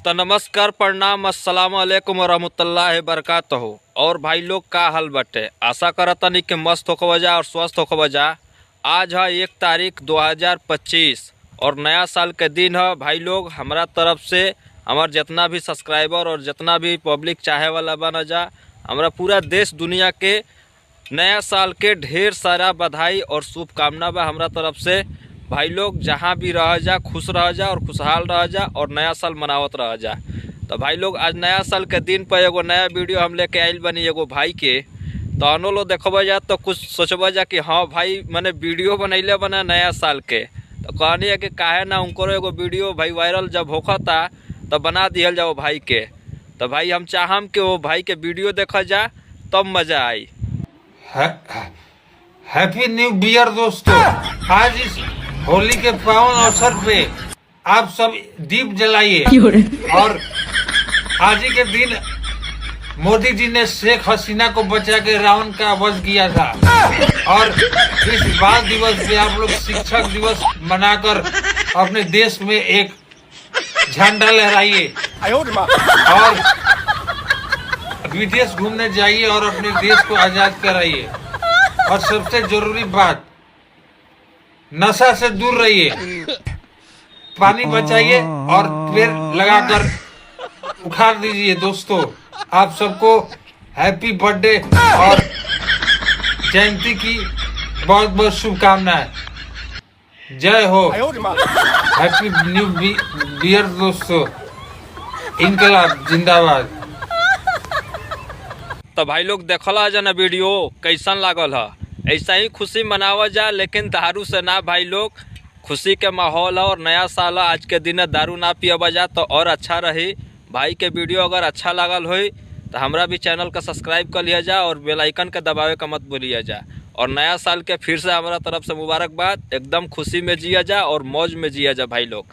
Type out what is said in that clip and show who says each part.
Speaker 1: तो नमस्कार, प्रणाम, अस्सलाम वालेकुम रहमतुल्लाहि बरकातहू। और भाई लोग का हाल बटे, आशा करतनी कि मस्त होकर वजह और स्वस्थ होकर वजह। आज है 1 तारीख 2025 और नया साल के दिन है। भाई लोग हमारा तरफ से हमार जितना भी सब्सक्राइबर और जितना भी पब्लिक चाहे वाला बना जा, हमारा पूरा देश दुनिया के नया साल के ढेर सारा बधाई और शुभकामना बा हमारा तरफ से। भाई लोग जहाँ भी रह जा, खुश रह जा और खुशहाल रह जा और नया साल मनावत रह जा। तो भाई लोग आज नया साल के दिन पर एगो नया वीडियो हम लेके आइल बनी एगो भाई के। तो अनो लोग देखबा जा तो कुछ सोचबा जा कि हाँ भाई मैंने वीडियो बनैले बना नया साल के। तो कहनी है कि काहे ना उनको एगो वीडियो भाई वायरल जब होखता तो बना दिहल जाओ भाई के। तो भाई हम चाहम कि वो भाई के वीडियो देखा जा तब मजा आई।
Speaker 2: हैप्पी न्यू ईयर दोस्तों। आज इस होली के पावन अवसर पे आप सब दीप जलाइए। और आज ही के दिन मोदी जी ने शेख हसीना को बचा के रावण का वध किया था। और इस बाल दिवस पे आप लोग शिक्षक दिवस मनाकर अपने देश में एक झंडा लहराइए और विदेश घूमने जाइए और अपने देश को आजाद कराइए। और सबसे जरूरी बात, नशा से दूर रहिए, पानी बचाइए और पेड़ लगाकर उखाड़ दीजिए। दोस्तों आप सबको हैप्पी बर्थडे और जयंती की बहुत बहुत शुभकामनाएं। जय हो। हैप्पी न्यू ईयर दोस्तों। इनकलाब जिंदाबाद।
Speaker 1: तो भाई लोग देखला जा ना वीडियो कैसन लागल है। ऐसा ही खुशी मनावा जा, लेकिन दारू से ना भाई लोग। खुशी के माहौल है और नया साल है, आज के दिन दारू ना पियबा जा तो और अच्छा रही। भाई के वीडियो अगर अच्छा लागल हो तो हमरा भी चैनल का सब्सक्राइब कर लिया जा और बेल आइकन के दबावे का मत भूलिया जा। और नया साल के फिर से हमारा तरफ से मुबारकबाद। एकदम खुशी में जिया जा और मौज में जिया जा भाई लोग।